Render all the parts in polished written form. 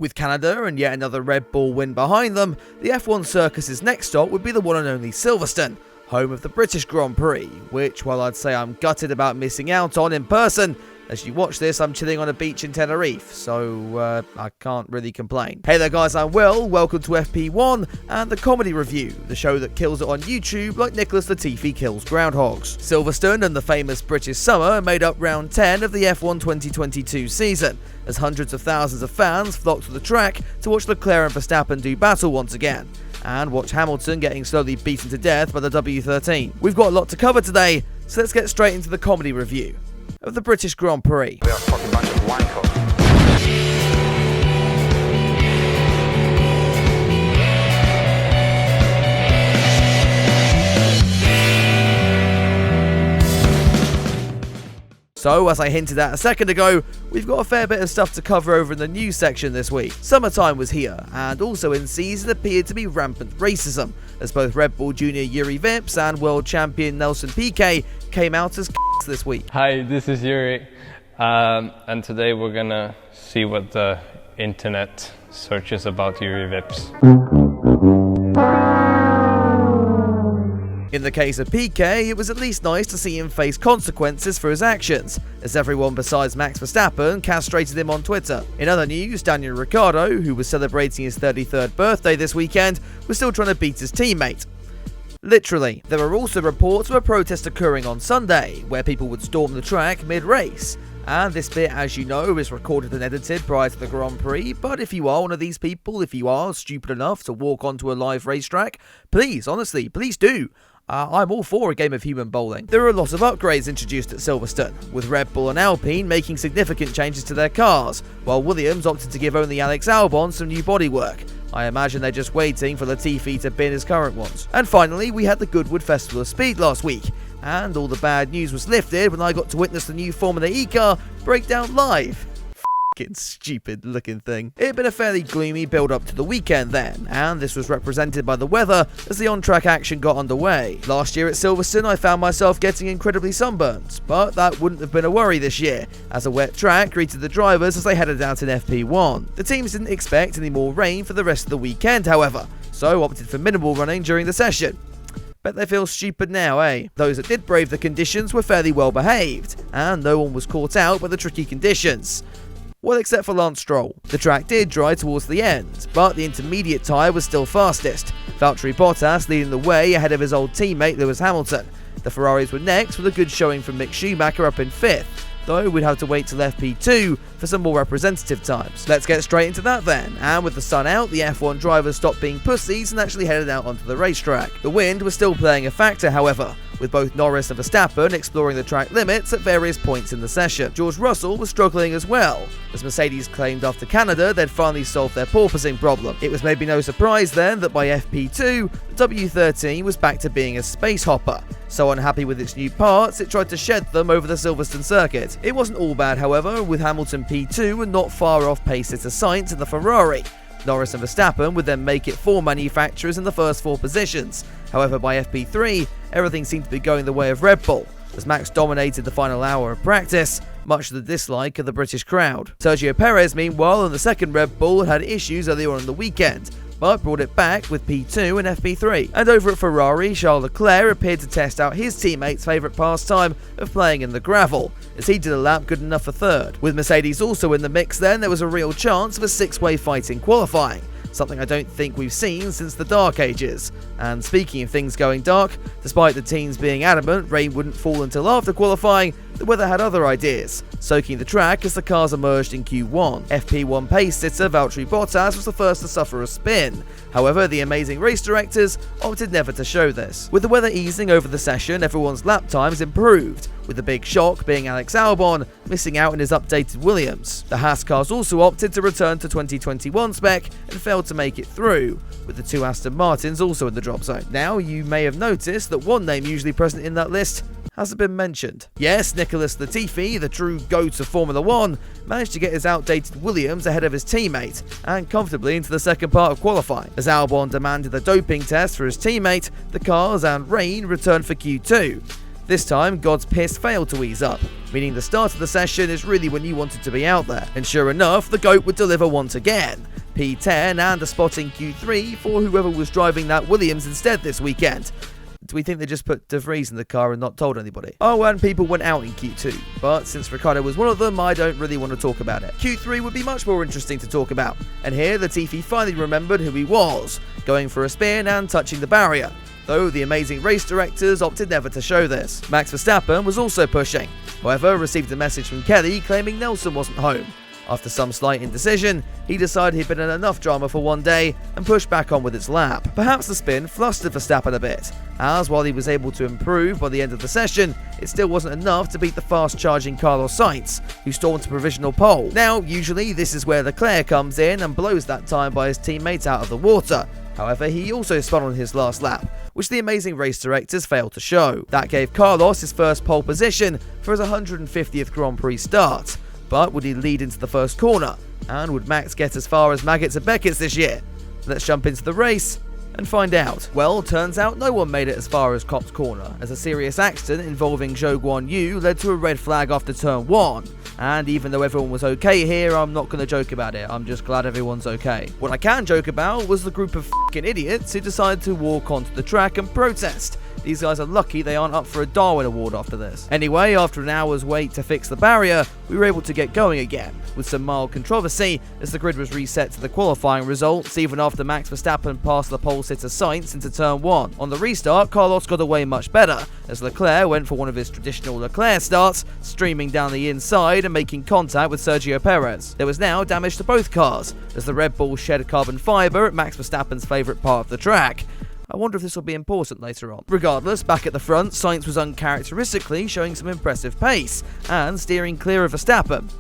With Canada and yet another Red Bull win behind them, the F1 circus's next stop would be the one and only Silverstone, home of the British Grand Prix, which, while I'd say I'm gutted about missing out on in person, as you watch this, I'm chilling on a beach in Tenerife, so I can't really complain. Hey there guys, I'm Will, welcome to FP1 and the Comedy Review, the show that kills it on YouTube like Nicholas Latifi kills groundhogs. Silverstone and the famous British summer made up round 10 of the F1 2022 season, as hundreds of thousands of fans flocked to the track to watch Leclerc and Verstappen do battle once again, and watch Hamilton getting slowly beaten to death by the W13. We've got a lot to cover today, so let's get straight into the Comedy Review of the British Grand Prix. We are a fucking bunch of wankers. So, as I hinted at a second ago, we've got a fair bit of stuff to cover over in the news section this week. Summertime was here, and also in season appeared to be rampant racism, as both Red Bull Junior Yuri Vips and world champion Nelson Piquet came out as this week. Hi, this is Yuri, and today we're gonna see what the internet searches about Yuri Vips. In the case of Piquet, it was at least nice to see him face consequences for his actions, as everyone besides Max Verstappen castrated him on Twitter. In other news, Daniel Ricciardo, who was celebrating his 33rd birthday this weekend, was still trying to beat his teammate. Literally. There were also reports of a protest occurring on Sunday, where people would storm the track mid-race. And this bit, as you know, is recorded and edited prior to the Grand Prix, but if you are one of these people, if you are stupid enough to walk onto a live racetrack, please, honestly, please do. I'm all for a game of human bowling. There are a lot of upgrades introduced at Silverstone, with Red Bull and Alpine making significant changes to their cars, while Williams opted to give only Alex Albon some new bodywork. I imagine they're just waiting for Latifi to bin his current ones. And finally, we had the Goodwood Festival of Speed last week, and all the bad news was lifted when I got to witness the new Formula E car break down live. F***ing stupid looking thing. It had been a fairly gloomy build up to the weekend then, and this was represented by the weather as the on-track action got underway. Last year at Silverstone I found myself getting incredibly sunburnt, but that wouldn't have been a worry this year, as a wet track greeted the drivers as they headed out in FP1. The teams didn't expect any more rain for the rest of the weekend, however, so opted for minimal running during the session. Bet they feel stupid now, eh? Those that did brave the conditions were fairly well behaved, and no one was caught out by the tricky conditions. Well, except for Lance Stroll. The track did dry towards the end, but the intermediate tyre was still fastest, Valtteri Bottas leading the way ahead of his old teammate Lewis Hamilton. The Ferraris were next with a good showing from Mick Schumacher up in 5th, though we'd have to wait till FP2 for some more representative times. Let's get straight into that then, and with the sun out, the F1 drivers stopped being pussies and actually headed out onto the racetrack. The wind was still playing a factor, however, with both Norris and Verstappen exploring the track limits at various points in the session. George Russell was struggling as well, as Mercedes claimed after Canada they'd finally solved their porpoising problem. It was maybe no surprise then that by FP2, the W13 was back to being a space hopper. So unhappy with its new parts, it tried to shed them over the Silverstone circuit. It wasn't all bad, however, with Hamilton P2 and not far off pace-sitter Sainz in the Ferrari. Norris and Verstappen would then make it 4 manufacturers in the first 4 positions. However, by FP3, everything seemed to be going the way of Red Bull, as Max dominated the final hour of practice, much to the dislike of the British crowd. Sergio Perez, meanwhile, in the second Red Bull had issues earlier on in the weekend, but brought it back with P2 and FP3. And over at Ferrari, Charles Leclerc appeared to test out his teammate's favourite pastime of playing in the gravel, as he did a lap good enough for 3rd. With Mercedes also in the mix then, there was a real chance of a 6-way fight in qualifying, something I don't think we've seen since the Dark Ages. And speaking of things going dark, despite the teams being adamant rain wouldn't fall until after qualifying, the weather had other ideas, soaking the track as the cars emerged in Q1. FP1 pace-sitter Valtteri Bottas was the first to suffer a spin. However, the amazing race directors opted never to show this. With the weather easing over the session, everyone's lap times improved, with the big shock being Alex Albon missing out in his updated Williams. The Haas cars also opted to return to 2021 spec and failed to make it through, with the 2 Aston Martins also in the drop zone. Now, you may have noticed that one name usually present in that list hasn't been mentioned. Yes, Nicholas Latifi, the true GOAT of Formula 1, managed to get his outdated Williams ahead of his teammate and comfortably into the second part of qualifying. As Albon demanded a doping test for his teammate, the cars and rain returned for Q2. This time, God's piss failed to ease up, meaning the start of the session is really when you wanted to be out there. And sure enough, the GOAT would deliver once again, P10 and a spot in Q3 for whoever was driving that Williams instead this weekend. Do we think they just put De Vries in the car and not told anybody? Oh, and people went out in Q2, but since Ricciardo was one of them, I don't really want to talk about it. Q3 would be much more interesting to talk about, and here Latifi finally remembered who he was, going for a spin and touching the barrier, though the amazing race directors opted never to show this. Max Verstappen was also pushing, however received a message from Kelly claiming Nelson wasn't home. After some slight indecision, he decided he'd been in enough drama for one day and pushed back on with its lap. Perhaps the spin flustered Verstappen a bit, as while he was able to improve by the end of the session, it still wasn't enough to beat the fast-charging Carlos Sainz, who stormed to provisional pole. Now, usually this is where Leclerc comes in and blows that time by his teammates out of the water. However, he also spun on his last lap, which the amazing race directors failed to show. That gave Carlos his first pole position for his 150th Grand Prix start. But would he lead into the first corner? And would Max get as far as Maggots and Beckett's this year? Let's jump into the race and find out. Well, turns out no one made it as far as Copse Corner, as a serious accident involving Zhou Guanyu led to a red flag after turn 1. And even though everyone was okay here, I'm not going to joke about it, I'm just glad everyone's okay. What I can joke about was the group of f***ing idiots who decided to walk onto the track and protest. These guys are lucky they aren't up for a Darwin Award after this. Anyway, after an hour's wait to fix the barrier, we were able to get going again, with some mild controversy as the grid was reset to the qualifying results even after Max Verstappen passed the pole sitter Sainz into turn 1. On the restart, Carlos got away much better, as Leclerc went for one of his traditional Leclerc starts, streaming down the inside and making contact with Sergio Perez. There was now damage to both cars, as the Red Bull shed carbon fibre at Max Verstappen's favourite part of the track. I wonder if this will be important later on. Regardless, back at the front, Sainz was uncharacteristically showing some impressive pace, and steering clear of Verstappen.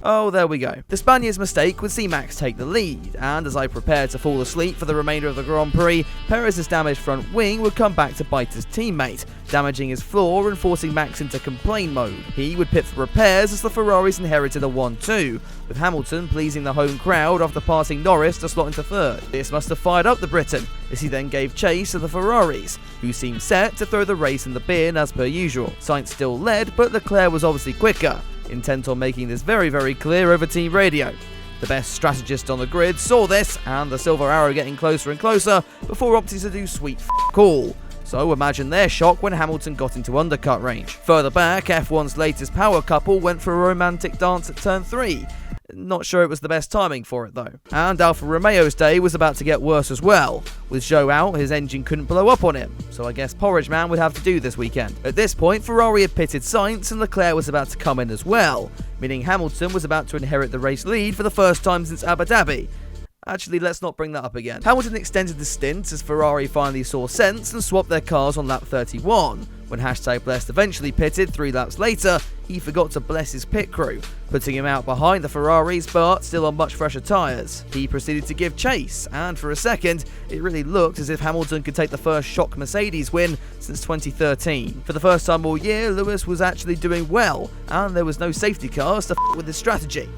Oh, there we go. The Spaniard's mistake would see Max take the lead, and as I prepared to fall asleep for the remainder of the Grand Prix, Perez's damaged front wing would come back to bite his teammate, damaging his floor and forcing Max into complain mode. He would pit for repairs as the Ferraris inherited a 1-2, with Hamilton pleasing the home crowd after passing Norris to slot into third. This must have fired up the Briton, as he then gave chase to the Ferraris, who seemed set to throw the race in the bin as per usual. Sainz still led, but Leclerc was obviously quicker, intent on making this very, very clear over team radio. The best strategist on the grid saw this, and the silver arrow getting closer and closer before opting to do sweet all. So imagine their shock when Hamilton got into undercut range. Further back, F1's latest power couple went for a romantic dance at turn 3. Not sure it was the best timing for it though. And Alfa Romeo's day was about to get worse as well. With Zhou out, his engine couldn't blow up on him, so I guess Porridge Man would have to do this weekend. At this point, Ferrari had pitted Sainz and Leclerc was about to come in as well, meaning Hamilton was about to inherit the race lead for the first time since Abu Dhabi. Actually, let's not bring that up again. Hamilton extended the stint as Ferrari finally saw sense and swapped their cars on lap 31. When #Blessed eventually pitted 3 laps later, he forgot to bless his pit crew, putting him out behind the Ferraris but still on much fresher tyres. He proceeded to give chase, and for a second, it really looked as if Hamilton could take the first shock Mercedes win since 2013. For the first time all year, Lewis was actually doing well, and there was no safety cars to with his strategy.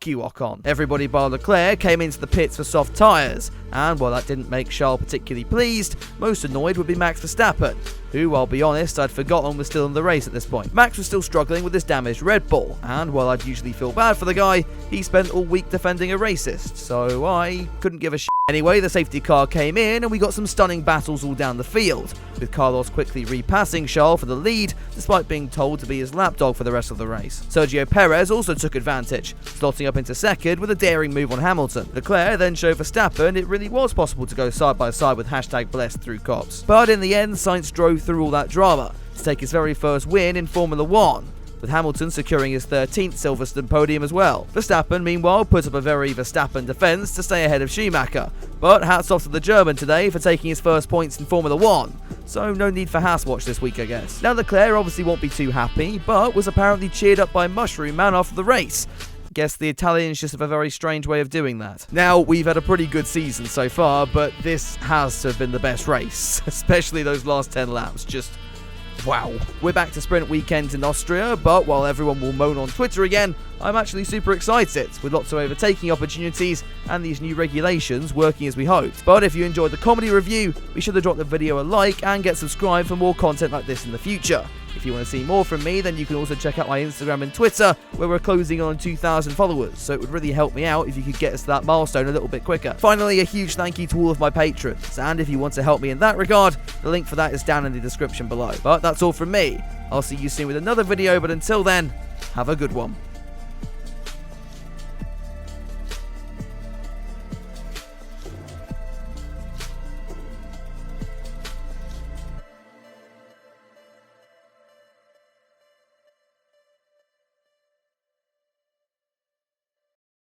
You, Ocon. Everybody bar Leclerc came into the pits for soft tyres, and while that didn't make Charles particularly pleased, most annoyed would be Max Verstappen, who, I'll be honest, I'd forgotten was still in the race at this point. Max was still struggling with his damaged Red Bull, and while I'd usually feel bad for the guy, he spent all week defending a racist, so I couldn't give a shit. Anyway, the safety car came in, and we got some stunning battles all down the field, with Carlos quickly repassing Charles for the lead, despite being told to be his lapdog for the rest of the race. Sergio Perez also took advantage, slotting up into second with a daring move on Hamilton. Leclerc then showed Verstappen it really was possible to go side by side with #Blessed through Copse. But in the end, Sainz drove through all that drama to take his very first win in Formula 1. With Hamilton securing his 13th Silverstone podium as well. Verstappen, meanwhile, put up a very Verstappen defence to stay ahead of Schumacher, but hats off to the German today for taking his first points in Formula 1, so no need for Haas watch this week I guess. Now Leclerc obviously won't be too happy, but was apparently cheered up by Mushroom Man after the race. Guess the Italians just have a very strange way of doing that. Now, we've had a pretty good season so far, but this has to have been the best race, especially those last 10 laps, just wow. We're back to sprint weekends in Austria, but while everyone will moan on Twitter again, I'm actually super excited, with lots of overtaking opportunities and these new regulations working as we hoped. But if you enjoyed the comedy review, be sure to drop the video a like and get subscribed for more content like this in the future. If you want to see more from me, then you can also check out my Instagram and Twitter, where we're closing on 2,000 followers, so it would really help me out if you could get us to that milestone a little bit quicker. Finally, a huge thank you to all of my patrons, and if you want to help me in that regard, the link for that is down in the description below. But that's all from me. I'll see you soon with another video, but until then, have a good one.